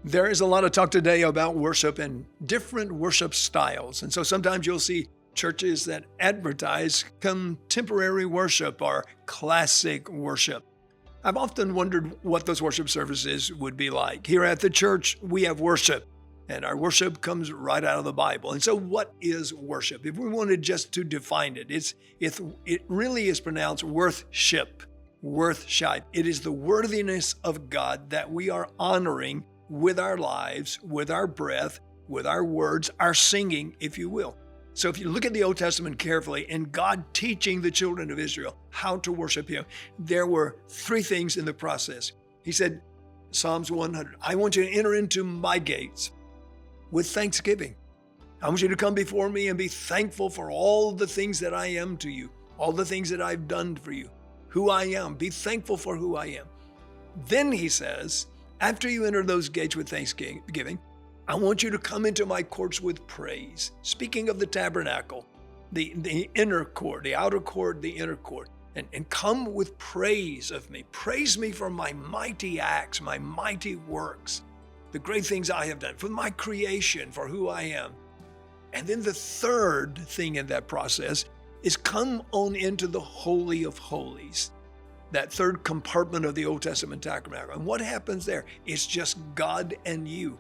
There is a lot of talk today about worship and different worship styles. And so sometimes you'll see churches that advertise contemporary worship or classic worship. I've often wondered what those worship services would be like. Here at the church, we have worship, and our worship comes right out of the Bible. And so what is worship? If we wanted just to define it, it really is pronounced worthship. Worthship. It is the worthiness of God that we are honoring with our lives, with our breath, with our words, our singing, if you will. So if you look at the Old Testament carefully and God teaching the children of Israel how to worship Him, there were three things in the process. He said, Psalms 100, I want you to enter into my gates with thanksgiving. I want you to come before me and be thankful for all the things that I am to you, all the things that I've done for you, who I am. Be thankful for who I am. Then he says, after you enter those gates with thanksgiving, I want you to come into my courts with praise. Speaking of the tabernacle, the inner court, the outer court, the inner court, and come with praise of me. Praise me for my mighty acts, my mighty works, the great things I have done, for my creation, for who I am. And then the third thing in that process is come on into the Holy of Holies, that third compartment of the Old Testament tabernacle. And what happens there? It's just God and you.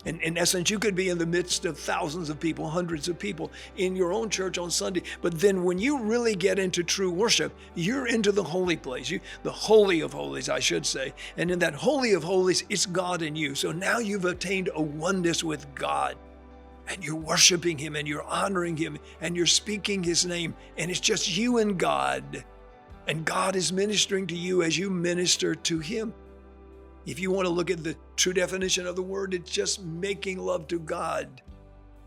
And in essence, you could be in the midst of thousands of people, hundreds of people in your own church on Sunday. But then when you really get into true worship, you're into the holy place, the Holy of Holies, I should say. And in that Holy of Holies, it's God and you. So now you've attained a oneness with God. And you're worshiping Him and you're honoring Him and you're speaking His name. And it's just you and God. And God is ministering to you as you minister to Him. If you want to look at the true definition of the word, it's just making love to God.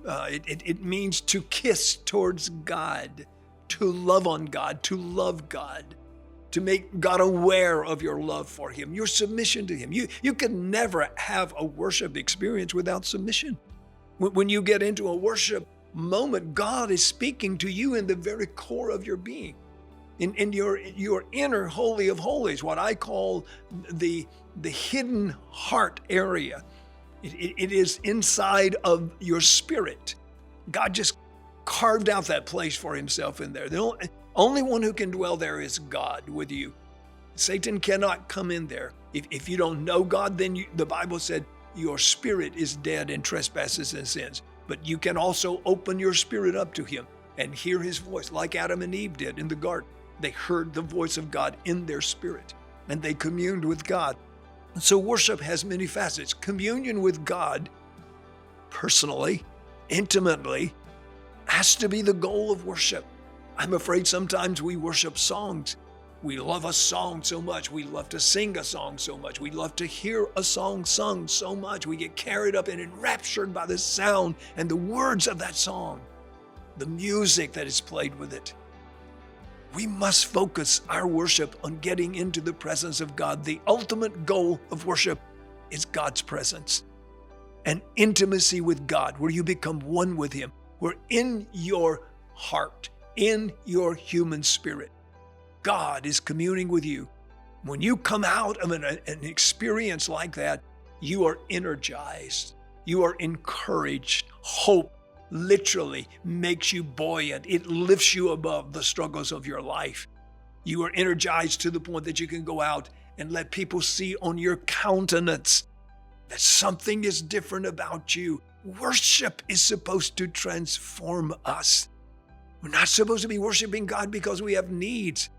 It means to kiss towards God, to love on God, to love God, to make God aware of your love for Him, your submission to Him. You can never have a worship experience without submission. When you get into a worship moment, God is speaking to you in the very core of your being. In your inner Holy of Holies, what I call the hidden heart area. It is inside of your spirit. God just carved out that place for Himself in there. The only one who can dwell there is God with you. Satan cannot come in there. If you don't know God, then the Bible said your spirit is dead in trespasses and sins. But you can also open your spirit up to Him and hear His voice like Adam and Eve did in the garden. They heard the voice of God in their spirit, and they communed with God. And so worship has many facets. Communion with God, personally, intimately, has to be the goal of worship. I'm afraid sometimes we worship songs. We love a song so much. We love to sing a song so much. We love to hear a song sung so much. We get carried up and enraptured by the sound and the words of that song, the music that is played with it. We must focus our worship on getting into the presence of God. The ultimate goal of worship is God's presence, an intimacy with God where you become one with Him, where in your heart, in your human spirit, God is communing with you. When you come out of an experience like that, you are energized, you are encouraged, hope literally makes you buoyant. It lifts you above the struggles of your life. You are energized to the point that you can go out and let people see on your countenance that something is different about you. Worship is supposed to transform us. We're not supposed to be worshiping God because we have needs.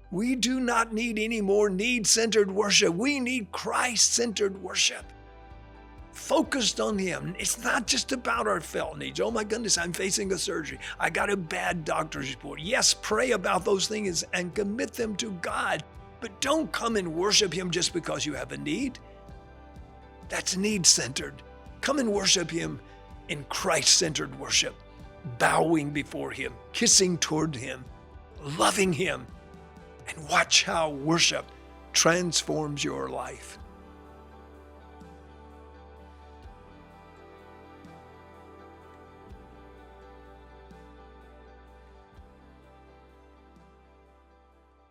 We do not need any more need-centered worship. We need Christ-centered worship. Focused on Him. It's not just about our felt needs. Oh my goodness, I'm facing a surgery. I got a bad doctor's report. Yes, pray about those things and commit them to God. But don't come and worship Him just because you have a need. That's need-centered. Come and worship Him in Christ-centered worship. Bowing before Him, kissing toward Him, loving Him. And watch how worship transforms your life.